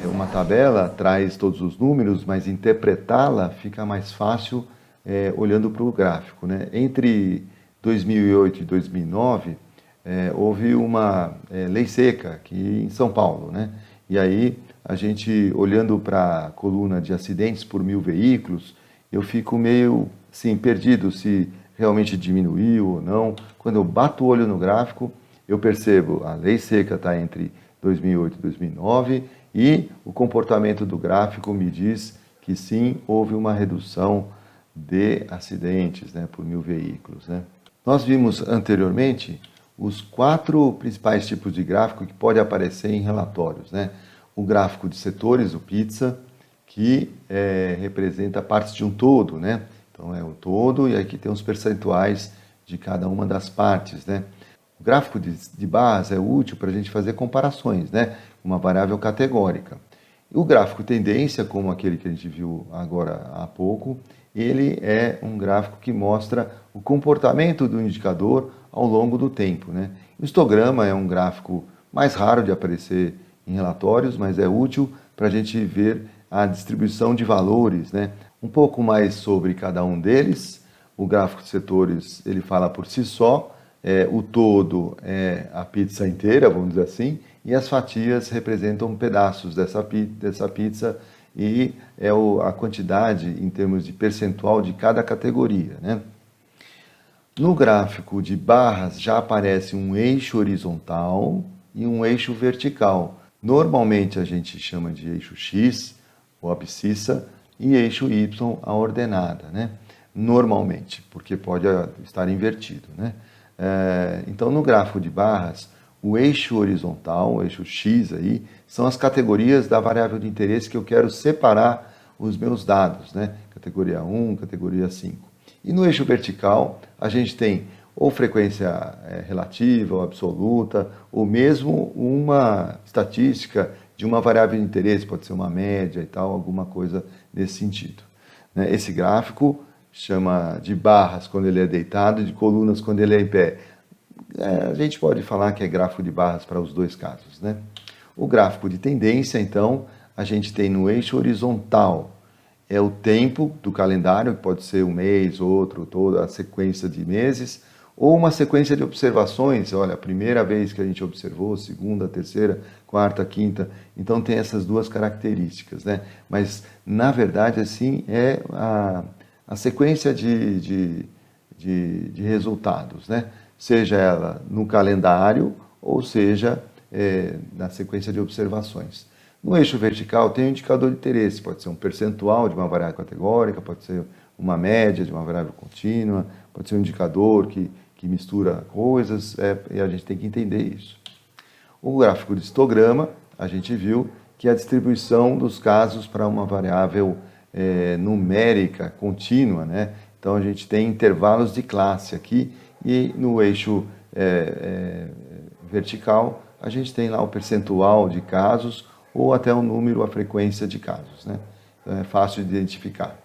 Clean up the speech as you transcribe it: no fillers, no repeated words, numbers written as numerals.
Uma tabela traz todos os números, mas interpretá-la fica mais fácil olhando para o gráfico, né? Entre 2008 e 2009, houve uma lei seca aqui em São Paulo, né? E aí, a gente, olhando para a coluna de acidentes por 1.000 veículos, eu fico meio, assim, perdido se realmente diminuiu ou não. Quando eu bato o olho no gráfico, eu percebo a lei seca está entre 2008 e 2009 e o comportamento do gráfico me diz que sim, houve uma redução de acidentes, né, por 1.000 veículos, né? Nós vimos anteriormente os 4 principais tipos de gráfico que pode aparecer em relatórios, né? O gráfico de setores, o pizza, que representa partes de um todo, né? Então é o todo e aqui tem os percentuais de cada uma das partes, né? O gráfico de barras é útil para a gente fazer comparações, né? Uma variável categórica. E o gráfico tendência, como aquele que a gente viu agora há pouco, ele é um gráfico que mostra o comportamento do indicador ao longo do tempo, né? O histograma é um gráfico mais raro de aparecer em relatórios, mas é útil para a gente ver a distribuição de valores, né? Um pouco mais sobre cada um deles. O gráfico de setores, ele fala por si só. O todo é a pizza inteira, vamos dizer assim, e as fatias representam pedaços dessa pizza e é a quantidade em termos de percentual de cada categoria, né? No gráfico de barras já aparece um eixo horizontal e um eixo vertical. Normalmente a gente chama de eixo X, ou abscissa, e eixo Y, a ordenada, né? Normalmente, porque pode estar invertido, né? Então, no gráfico de barras, o eixo horizontal, o eixo X aí, são as categorias da variável de interesse que eu quero separar os meus dados, né? Categoria 1, categoria 5. E no eixo vertical, a gente tem ou frequência relativa ou absoluta, ou mesmo uma estatística de uma variável de interesse, pode ser uma média e tal, alguma coisa nesse sentido. Esse gráfico chama de barras quando ele é deitado e de colunas quando ele é em pé. A gente pode falar que é gráfico de barras para os dois casos, né? O gráfico de tendência, então, a gente tem no eixo horizontal, é o tempo do calendário, que pode ser um mês, outro, toda a sequência de meses, ou uma sequência de observações, olha, a primeira vez que a gente observou, segunda, terceira, quarta, quinta, então tem essas duas características, né? Mas, na verdade, assim, é a sequência de resultados, né? Seja ela no calendário ou seja na sequência de observações. No eixo vertical tem um indicador de interesse, pode ser um percentual de uma variável categórica, pode ser uma média de uma variável contínua, pode ser um indicador que mistura coisas, e a gente tem que entender isso. O gráfico de histograma, a gente viu que é a distribuição dos casos para uma variável numérica contínua, né? Então a gente tem intervalos de classe aqui e no eixo vertical a gente tem lá o percentual de casos ou até o número, a frequência de casos, né? Então é fácil de identificar.